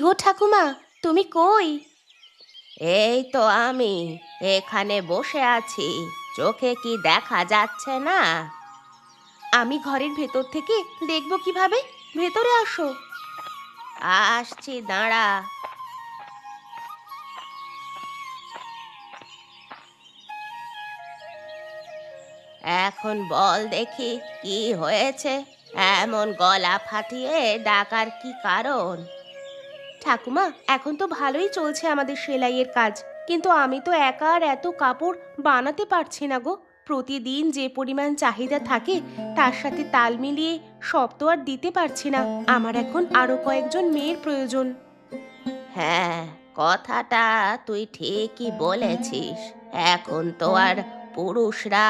গো ঠাকুমা, তুমি কই? এই তো আমি এখানে বসে আছি। চোখে কি দেখা যাচ্ছে না? আমি ঘরের ভেতর থেকে দেখবো কিভাবে? ভেতরে আসো। আসছি, দাঁড়া। এখন বল দেখি, কি হয়েছে? এমন গলা ফাটিয়ে ডাকার কি কারণ? ঠাকুমা, এখন তো ভালোই চলছে আমাদের সেলাইয়ের কাজ, কিন্তু আমি তো একা আর এত কাপড় বানাতে পারছি না গো। প্রতিদিন যে পরিমাণ চাহিদা থাকে তার সাথে তাল মিলিয়ে সব তো আর দিতে পারছি না। আমার এখন আরো কয়েকজন মেয়ের প্রয়োজন। হ্যাঁ, কথাটা তুই ঠিকই বলেছিস। এখন তো আর পুরুষরা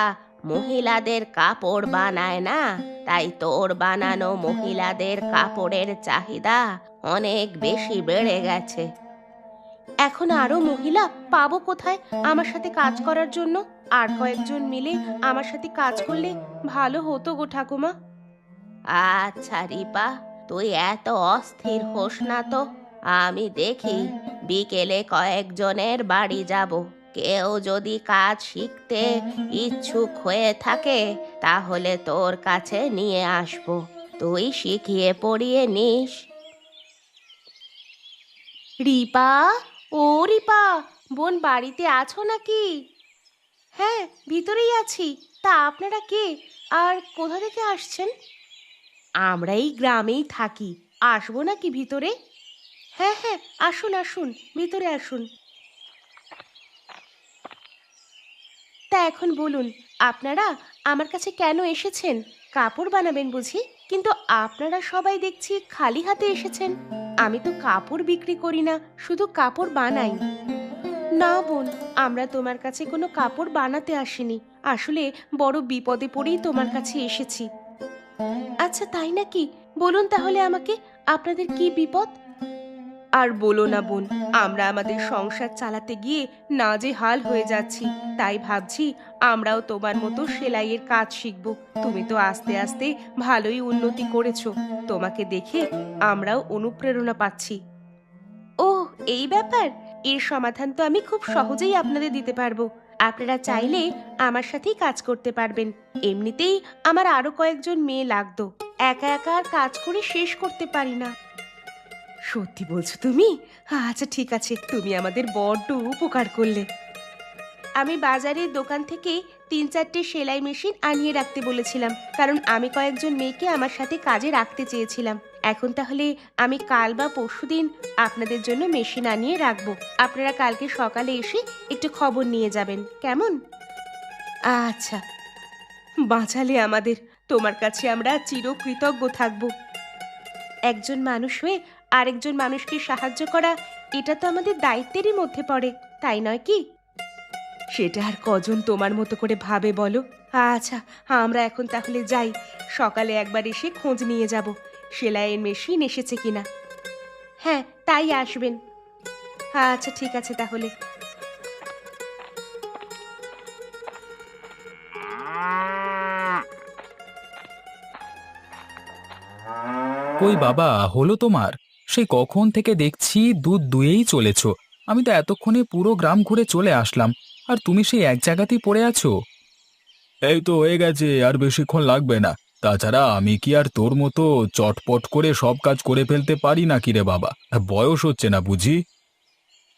মহিলাদের কাপড় বানায় না, তাই তোর বানানো মহিলাদের কাপড়ের চাহিদা অনেক বেশি বেড়ে গেছে। এখন আরো মহিলা পাবো কোথায় আমার সাথে কাজ করার জন্য? আর কয়েকজন মিলে আমার সাথে কাজ করলে ভালো হতো গো ঠাকুমা। আচ্ছা রিপা, তুই এত অস্থির হোস না তো। আমি দেখি, বিকেলে কয়েকজনের বাড়ি যাব। কেউ যদি কাজ শিখতে ইচ্ছুক হয়ে থাকে তাহলে তোর কাছে নিয়ে আসব। তুই শিখিয়ে পড়িয়ে নিস। রিপা, ও রিপা, বোন বাড়িতে আছো নাকি? হ্যাঁ, ভিতরেই আছি। তা আপনারা কে আর কোথা থেকে আসছেন? আমরা এই গ্রামেই থাকি, আসবো নাকি ভিতরে? হ্যাঁ হ্যাঁ, আসুন আসুন, ভিতরে আসুন। তা এখন বলুন, আপনারা আমার কাছে কেন এসেছেন? কাপড় বানাবেন বুঝি? কিন্তু আপনারা সবাই দেখছি খালি হাতে এসেছেন। আমি তো কাপড় বিক্রি করি না, শুধু কাপড় বানাই। না বোন, আমরা তোমার কাছে কোনো কাপড় বানাতে আসিনি। আসলে বড় বিপদে পড়েই তোমার কাছে এসেছি। আচ্ছা তাই নাকি? বলুন তাহলে আমাকে, আপনাদের কি বিপদ? আর বলো না বোন, আমরা আমাদের সংসার চালাতে গিয়ে নাজেহাল হয়ে যাচ্ছি। তাই ভাবছি আমরাও তোমার মতো সেলাইয়ের কাজ শিখব। তুমি তো আস্তে আস্তে ভালোই উন্নতি করেছো, তোমাকে দেখে আমরাও অনুপ্রেরণা পাচ্ছি। ও, এই ব্যাপার। এর সমাধান তো আমি খুব সহজেই আপনাদের দিতে পারবো। আপনারা চাইলে আমার সাথেই কাজ করতে পারবেন। এমনিতেই আমার আরো কয়েকজন মেয়ে লাগতো, একা একা আর কাজ করে শেষ করতে পারি না। সত্যি বলছো তুমি? আচ্ছা ঠিক আছে, তুমি আমাদের বড্ড উপকার করলে। আমি বাজারের দোকান থেকে 3-4টে সেলাই মেশিন আনিয়ে রাখতে বলেছিলাম, কারণ আমি কয়েকজন মেয়েকে আমার সাথে কাজে রাখতে চেয়েছিলাম। এখন তাহলে আমি কাল বা পরশুদিন আপনাদের জন্য মেশিন আনিয়ে রাখবো। আপনারা কালকে সকালে এসে একটু খবর নিয়ে যাবেন, কেমন? আচ্ছা, বাঁচালে আমাদের। তোমার কাছে আমরা চিরকৃতজ্ঞ থাকবো। একজন মানুষ হয়ে আরেকজন মানুষকে সাহায্য করা, এটা তো আমাদের দায়িত্বেরই মধ্যে পড়ে, তাই নয় কি? সেটা আর কজন তোমার মতো করে ভাবে বলো? আচ্ছা, আমরা এখন তাহলে যাই। সকালে একবার এসে খোঁজ নিয়ে যাব সেলাইয়ের মেশিন এসেছে কিনা। হ্যাঁ, তাই আসবেন। আচ্ছা ঠিক আছে তাহলে। কই বাবা, হলো তোমার? সেই কখন থেকে দেখছি দুধ দুয়েই চলেছো। আমি তো এতক্ষণে পুরো গ্রাম ঘুরে চলে আসলাম, আর তুমি সেই এক জায়গাতেই পড়ে আছো। এই তো হয়ে গেছে, আর বেশিক্ষণ লাগবে না। তাছাড়া আমি কি আর তোর মতো চটপট করে সব কাজ করে ফেলতে পারি নাকি রে বাবা? বয়স হচ্ছে না বুঝি?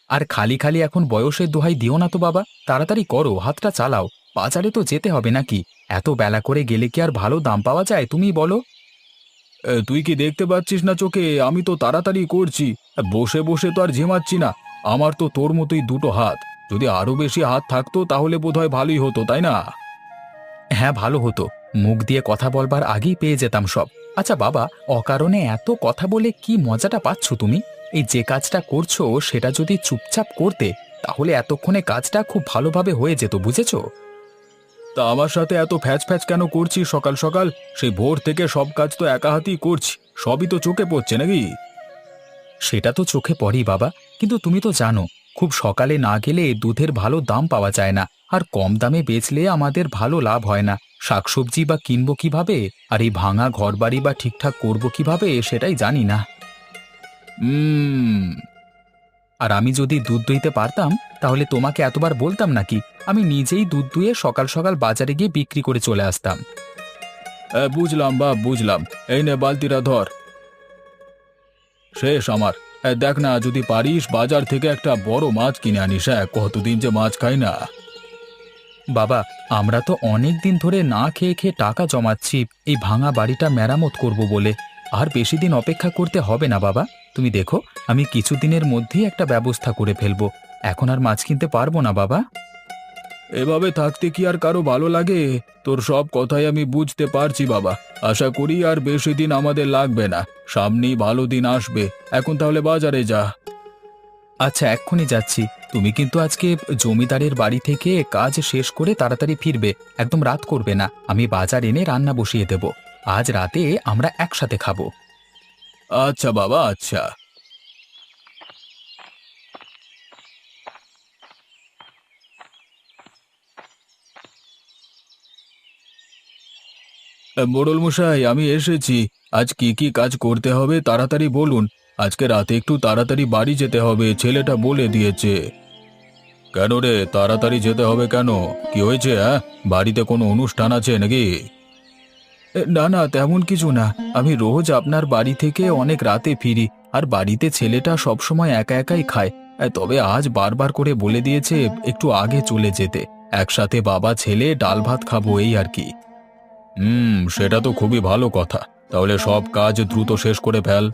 আর খালি খালি এখন বয়সের দোহাই দিও না তো বাবা, তাড়াতাড়ি করো, হাতটা চালাও। বাজারে তো যেতে হবে নাকি? এত বেলা করে গেলে কি আর ভালো দাম পাওয়া যায়, তুমি বলো? তুই কি দেখতে পাচ্ছিস না চোখে? আমি তো তাড়াতাড়ি করছি। বসে বসে তো আর ঝিমাচ্ছি না। আমার তো তোর মতোই দুটো হাত। যদি আরো বেশি হাত থাকতো তাহলে বোধহয় ভালোই হতো, তাই না? হ্যাঁ, ভালো হতো। মুখ দিয়ে কথা বলবার আগেই পেয়ে যেতাম সব। আচ্ছা বাবা, অকারণে এত কথা বলে কি মজাটা পাচ্ছ তুমি? এই যে কাজটা করছো সেটা যদি চুপচাপ করতে, তাহলে এতক্ষণে কাজটা খুব ভালোভাবে হয়ে যেত, বুঝেছো? তা আমার সাথে এত ফ্যাচ ফ্যাচ কেন করছিস সকাল সকাল? সেই ভোর থেকে সব কাজ তো একা হাতেই করছি, সবই তো চোখে পড়ছে নাকি? সেটা তো চোখে পড়েই বাবা, কিন্তু তুমি তো জানো, খুব সকালে না গেলে দুধের ভালো দাম পাওয়া যায় না। আর কম দামে বেচলে আমাদের ভালো লাভ হয় না। শাকসবজি বা কিনবো কিভাবে, আর এই ভাঙা ঘরবাড়ি বা ঠিকঠাক করবো কিভাবে, সেটাই জানি না। হুম। আর আমি যদি দুধ দইতে পারতাম তাহলে তোমাকে এতবার বলতাম নাকি? আমি নিজেই দুধ দুয়ে সকাল সকাল বাজারে গিয়ে বিক্রি করে চলে আসতাম। বুঝলাম বাপ, বুঝলাম। এই নে বালতিটা ধর। শেষ আমার। দেখ না, যদি পারিস বাজার থেকে একটা বড় মাছ কিনে আনিস। কতদিন যে মাছ খাই না। বাবা, আমরা তো অনেক দিন ধরে না খেয়ে খেয়ে টাকা জমাচ্ছি এই ভাঙা বাড়িটা মেরামত করব বলে। আর বেশি দিন অপেক্ষা করতে হবে না বাবা। তুমি দেখো, আমি কিছুদিনের মধ্যেই একটা ব্যবস্থা করে ফেলবো। এখন আর মাছ কিনতে পারবো না বাবা। এভাবে থাকতে কি আর কারো ভালো লাগে? তোর সব কথাই আমি বুঝতে পারছি বাবা। আশা করি আর বেশি দিন আমাদের লাগবে না, সামনেই ভালো দিন আসবে। এখন তাহলে বাজারে যা। আচ্ছা, এক্ষুনি যাচ্ছি। তুমি কিন্তু আজকে জমিদারের বাড়ি থেকে কাজ শেষ করে তাড়াতাড়ি ফিরবে। একদম রাত করবে না। আমি বাজার এনে রান্না বসিয়ে দেব। আজ রাতে আমরা একসাথে খাবো। আচ্ছা বাবা, আচ্ছা। মোড়ল মশাই, আমি এসেছি। আজ কি কি কাজ করতে হবে তাড়াতাড়ি বলুন। আজকে রাতে একটু তাড়াতাড়ি বাড়ি যেতে হবে, ছেলেটা বলে দিয়েছে। কেন রে, তাড়াতাড়ি যেতে হবে কেন? কি হয়েছে? বাড়িতে কোনো অনুষ্ঠান আছে নাকি? না না, তেমন কিছু না। আমি রোজ আপনার বাড়ি থেকে অনেক রাতে ফিরি, আর বাড়িতে ছেলেটা সবসময় একা একাই খায়। তবে আজ বারবার করে বলে দিয়েছে একটু আগে চলে যেতে। একসাথে বাবা ছেলে ডাল ভাত খাবো, এই আর কি। সেটা তো খুবই ভালো কথা। তাহলে সব কাজ দ্রুত শেষ করে ফেল।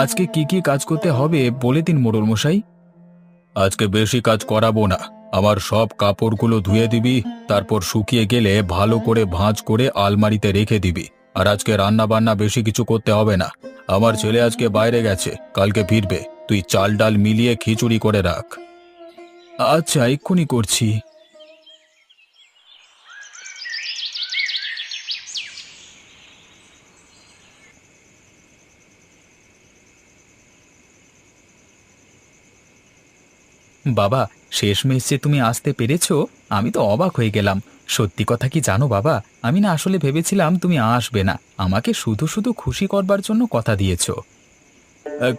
আজকে কি কি কাজ করতে হবে বলে দিন মোড়ল মশাই। আজকে বেশি কাজ করাবো না। আমার সব কাপড়গুলো ধুয়ে দিবি, তারপর শুকিয়ে গেলে ভালো করে ভাঁজ করে আলমারিতে রেখে দিবি। আর আজকে রান্না বান্না বেশি কিছু করতে হবে না। আমার ছেলে আজকে বাইরে গেছে, কালকে ফিরবে। তুই চাল ডাল মিলিয়ে খিচুড়ি করে রাখ। আচ্ছা, এক্ষুনি করছি। বাবা, শেষমেশ যে তুমি আসতে পেরেছো, আমি তো অবাক হয়ে গেলাম। সত্যি কথা কি জানো বাবা, আমি না আসলে ভেবেছিলাম তুমি আসবে না। আমাকে শুধু শুধু খুশি করবার জন্য কথা দিয়েছো।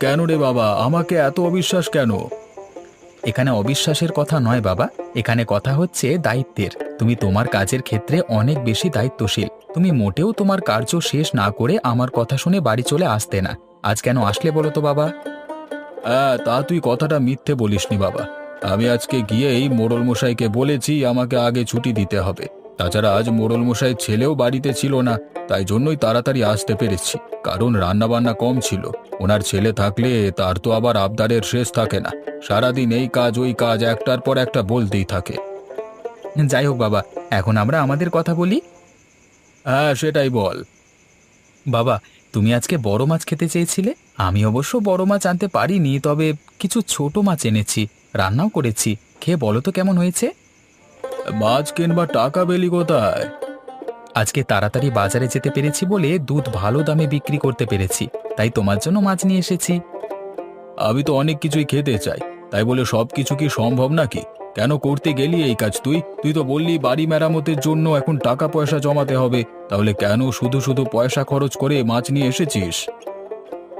কেন রে বাবা, আমাকে এত অবিশ্বাস কেন? এখানে অবিশ্বাসের কথা নয় বাবা, এখানে কথা হচ্ছে দায়িত্বের। তুমি তোমার কাজের ক্ষেত্রে অনেক বেশি দায়িত্বশীল। তুমি মোটেও তোমার কার্য শেষ না করে আমার কথা শুনে বাড়ি চলে আসতে না। আজ কেন আসলে বলো তো বাবা? তা তুই কথাটা মিথ্যে বলিসনি বাবা। আমি আজকে গিয়েই মোড়ল মশাইকে বলেছি আমাকে আগে ছুটি দিতে হবে। তাছাড়া আজ মোড়ল মশাই ছেলেও বাড়িতে ছিল না, তাই জন্যই তাড়াতাড়ি আসতে পেরেছি। কারণ রান্নাবান্না কম ছিল। ওনার ছেলে থাকলে তার তো আবার আবদারের শেষ থাকে না। সারাদিন এই কাজ ওই কাজ একটার পর একটা বলতেই থাকে। যাই হোক বাবা, এখন আমরা আমাদের কথা বলি। হ্যাঁ, সেটাই বল। বাবা, তুমি আজকে বড় মাছ খেতে চেয়েছিলে। আমি অবশ্য বড় মাছ আনতে পারিনি, তবে কিছু ছোট মাছ এনেছি, রান্নাও করেছি। খেয়ে বলো তো কেমন হয়েছে। মাছ কিনবার টাকা পেলি কোথায়? আজকে তাড়াতাড়ি বাজারে যেতে পেরেছি বলে দুধ ভালো দামে বিক্রি করতে পেরেছি, তাই তোমার জন্য মাছ নিয়ে এসেছি। আমি তো অনেক কিছুই খেতে চাই, তাই বলে সব কিছু কি সম্ভব নাকি? কেন করতে গেলি এই কাজ তুই? তুই তো বললি বাড়ি মেরামতের জন্য এখন টাকা পয়সা জমাতে হবে, তাহলে কেন শুধু শুধু পয়সা খরচ করে মাছ নিয়ে এসেছিস?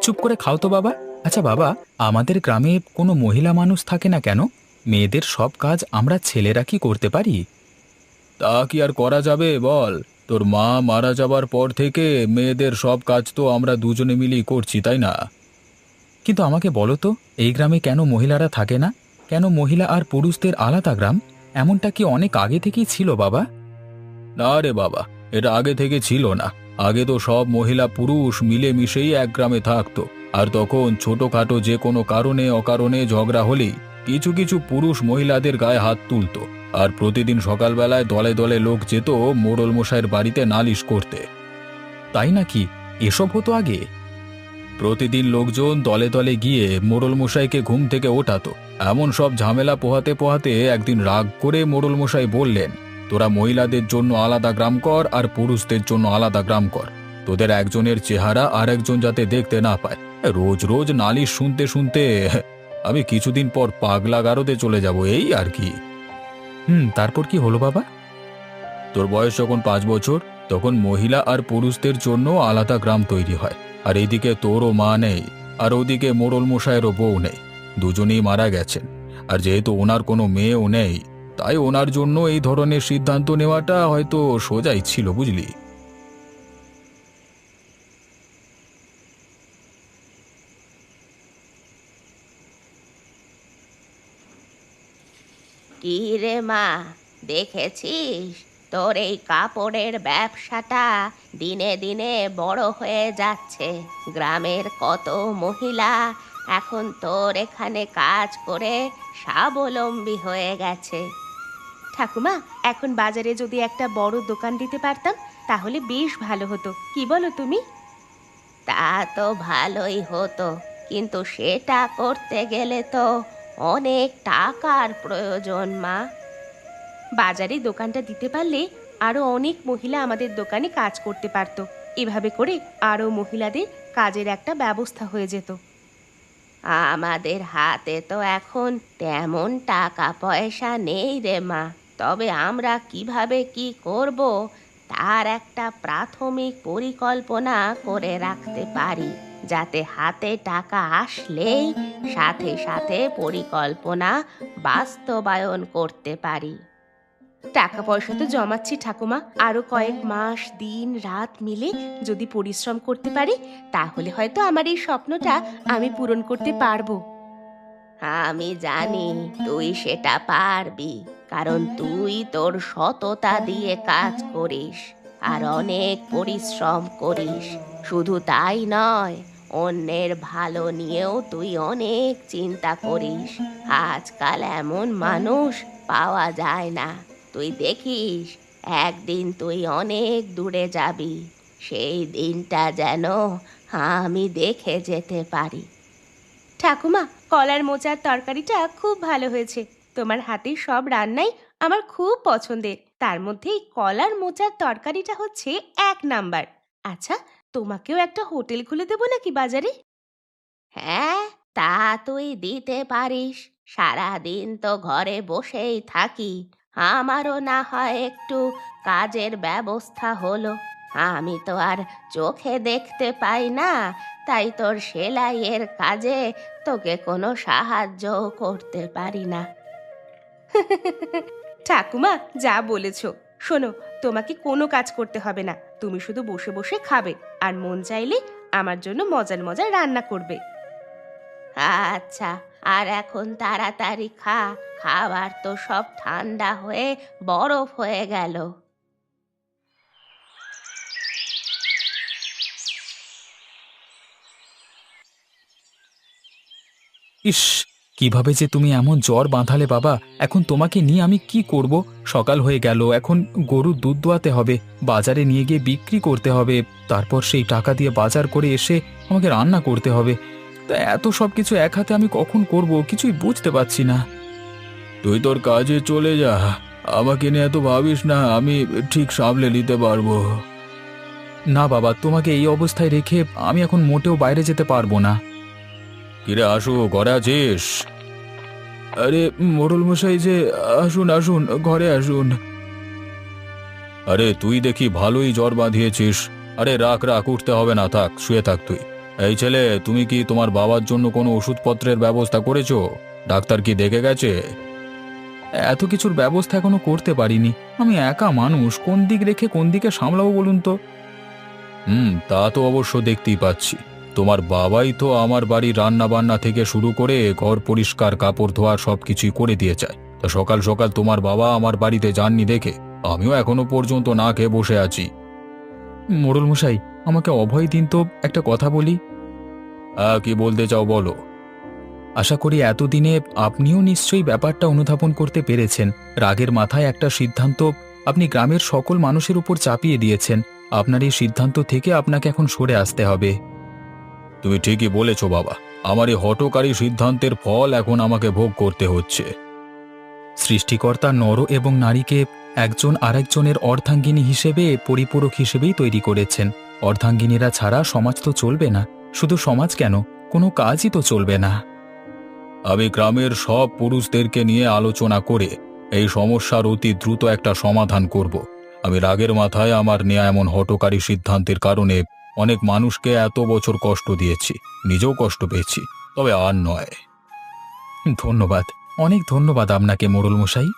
চুপ করে খাও তো বাবা। আচ্ছা বাবা, আমাদের গ্রামে কোনো মহিলা মানুষ থাকে না কেন? মেয়েদের সব কাজ আমরা ছেলেরা কি করতে পারি? তা কি আর করা যাবে বল? তোর মা মারা যাবার পর থেকে মেয়েদের সব কাজ তো আমরা দুজনে মিলেই করছি, তাই না? কিন্তু আমাকে বলো তো, এই গ্রামে কেন মহিলারা থাকে না? কেন মহিলা আর পুরুষদের আলাদা গ্রাম? এমনটা কি অনেক আগে থেকেই ছিল বাবা? না রে বাবা, এটা আগে থেকে ছিল না। আগে তো সব মহিলা পুরুষ মিলেমিশেই এক গ্রামে থাকতো। আর তখন ছোটখাটো যে কোনো কারণে অকারণে ঝগড়া হলেই কিছু কিছু পুরুষ মহিলাদের গায়ে হাত তুলতো। আর প্রতিদিন সকালবেলায় দলে দলে লোক যেত মোড়ল মশাইয়ের বাড়িতে নালিশ করতে। তাই নাকি? এসব হতো আগে? প্রতিদিন লোকজন দলে দলে গিয়ে মোড়ল মশাইকে ঘুম থেকে ওঠাতো। এমন সব ঝামেলা পোহাতে পোহাতে একদিন রাগ করে মোড়ল মশাই বললেন, তোরা মহিলাদের জন্য আলাদা গ্রাম কর আর পুরুষদের জন্য আলাদা গ্রাম কর। তোদের একজনের চেহারা আর একজন যাতে দেখতে না পায়। রোজ রোজ নালিশ শুনতে শুনতে আমি কিছুদিন পর পাগলা গারদে চলে যাব, এই আর কি। তারপর কি হলো বাবা? তোর বয়স যখন 5 বছর, তখন মহিলা আর পুরুষদের জন্য আলাদা গ্রাম তৈরি হয়। আর এইদিকে তোরও মা নেই, আর ওদিকে মোড়ল মশাইয়েরও বউ নেই, দুজনেই মারা গেছেন। আর যেহেতু ওনার কোনো মেয়েও নেই, তাই ওনার জন্য এই ধরনের সিদ্ধান্ত নেওয়াটা হয়তো সোজাই ছিল, বুঝলি? কি রে মা, দেখেছিস তোর এই কাপড়ের ব্যবসাটা দিনে দিনে বড় হয়ে যাচ্ছে। গ্রামের কত মহিলা এখন তোর এখানে কাজ করে স্বাবলম্বী হয়ে গেছে। ঠাকুমা, এখন বাজারে যদি একটা বড় দোকান দিতে পারতাম তাহলে বেশ ভালো হতো, কি বলো তুমি? তা তো ভালোই হতো, কিন্তু সেটা করতে গেলে তো অনেক টাকার প্রয়োজন মা। বাজারে দোকানটা দিতে পারলে আরো অনেক মহিলা আমাদের দোকানে কাজ করতে পারতো। এভাবে করে আরো মহিলাদের কাজের একটা ব্যবস্থা হয়ে যেত। আমাদের হাতে তো এখন তেমন টাকা পয়সা নেই রে মা। তবে আমরা কিভাবে কি করব তার একটা প্রাথমিক পরিকল্পনা করে রাখতে পারি, যাতে হাতে টাকা আসলেই সাথে সাথে পরিকল্পনা বাস্তবায়ন করতে পারি। টাকা পয়সা তো জমাচ্ছি ঠাকুমা, আরো কয়েক মাস দিন রাত মিলে যদি পরিশ্রম করতে পারি তাহলে হয়তো আমার এই স্বপ্নটা আমি পূরণ করতে পারবো। আমি জানি তুই সেটা পারবি, কারণ তুই তোর সততা দিয়ে কাজ করিস আর অনেক পরিশ্রম করিস। শুধু তাই নয়, অন্যের ভালো নিয়েও তুই অনেক চিন্তা করিস। আজকাল এমন মানুষ পাওয়া যায় না। তুই দেখিস একদিন তুই অনেক দূরে যাবি, সেই দিনটা যেন আমি দেখে যেতে পারি। ঠাকুমা, কলার মোচার তরকারিটা খুব ভালো হয়েছে। তোমার হাতের সব রান্নাই আমার খুব পছন্দের, তার মধ্যে এই কলার মোচার তরকারিটা হচ্ছে 1 নাম্বার। আচ্ছা, তোমাকেও একটা হোটেল খুলে দেবো নাকি বাজারে? হ্যাঁ, তা তুই দিতে পারিস। সারাদিন তো ঘরে বসেই থাকি, আমারও না হয় একটু কাজের ব্যবস্থা হলো। আমি তো আর চোখে দেখতে পাই না, তাই তোর সেলাইয়ের কাজে তোকে কোনো সাহায্য করতে পারি না। ঠাকুমা, যা বলেছো। শোনো, তোমাকে কোনো কাজ করতে হবে না, তুমি শুধু বসে বসে খাবে আর মন চাইলে আমার জন্য মজার মজার রান্না করবে। আচ্ছা, আর এখন তাড়াতাড়ি খা, খাবার তো সব ঠান্ডা হয়ে বরফ হয়ে গেল। ইস, কিভাবে যে তুমি এমন জ্বর বাঁধালে বাবা! এখন তোমাকে নিয়ে আমি কি করব? সকাল হয়ে গেল, এখন গরুর দুধ দোয়াতে হবে, বাজারে নিয়ে গিয়ে বিক্রি করতে হবে, তারপর সেই টাকা দিয়ে বাজার করে এসে আমাকে রান্না করতে হবে। তা এত সব কিছু এক হাতে আমি কখন করব কিছুই বুঝতে পারছি না। তুই তোর কাজে চলে যা, আমাকে নিয়ে এত ভাবিস না, আমি ঠিক সামলে নিতে পারবো। না বাবা, তোমাকে এই অবস্থায় রেখে আমি এখন মোটেও বাইরে যেতে পারবো না। কিরে আসু, ঘরে আছিস? আরে মোড়ল মশাই যে, আসুন আসুন, ঘরে আসুন। আরে তুই দেখি ভালোই জ্বর বাঁধিয়েছিস। আরে রাখ রাখ, উঠতে হবে না, থাক, শুয়ে থাক তুই। এই ছেলে, তুমি কি তোমার বাবার জন্য কোনো ওষুধপত্রের ব্যবস্থা করেছো? ডাক্তার কি দেখে গেছে? এত কিছুর ব্যবস্থা এখনো করতে পারিনি, আমি একা মানুষ, কোন দিক রেখে কোন দিকে সামলাবো বলুন তো। তা তো অবশ্য দেখতেই পাচ্ছি। তোমার বাবাই তো আমার বাড়ির রান্না বান্না থেকে শুরু করে ঘর পরিষ্কার, কাপড় ধোয়া সবকিছুই করে দিয়ে যায়। তা সকাল সকাল তোমার বাবা আমার বাড়িতে যাননি দেখে আমিও এখনো পর্যন্ত না খেয়ে বসে আছি। মোড়ল মশাই, আমাকে অভয় দিন তো, একটা কথা বলি। কি বলতে চাও বলো। আশা করি এতদিনে আপনিও নিশ্চয়ই ব্যাপারটা অনুধাবন করতে পেরেছেন। রাগের মাথায় একটা সিদ্ধান্ত আপনি গ্রামের সকল মানুষের উপর চাপিয়ে দিয়েছেন। আপনার এই সিদ্ধান্ত থেকে আপনাকে এখন সরে আসতে হবে। তুমি ঠিকই বলেছ বাবা, আমার এই হঠকারী সিদ্ধান্তের ফল এখন আমাকে ভোগ করতে হচ্ছে। সৃষ্টিকর্তা নর এবং নারীকে একজন আরেকজনের অর্ধাঙ্গিনী হিসেবে, পরিপূরক হিসেবেই তৈরি করেছেন। অর্ধাঙ্গিনীরা ছাড়া সমাজ তো চলবে না। শুধু সমাজ কেন, কোনো কাজই তো চলবে না। আমি গ্রামের সব পুরুষদেরকে নিয়ে আলোচনা করে এই সমস্যার অতি দ্রুত একটা সমাধান করব। আমি রাগের মাথায় আমার নেয়া এমন হঠকারী সিদ্ধান্তের কারণে অনেক মানুষকে এত বছর কষ্ট দিয়েছি, নিজেও কষ্ট পেয়েছি, তবে আর নয়। ধন্যবাদ, অনেক ধন্যবাদ আপনাকে মোড়ল মশাই।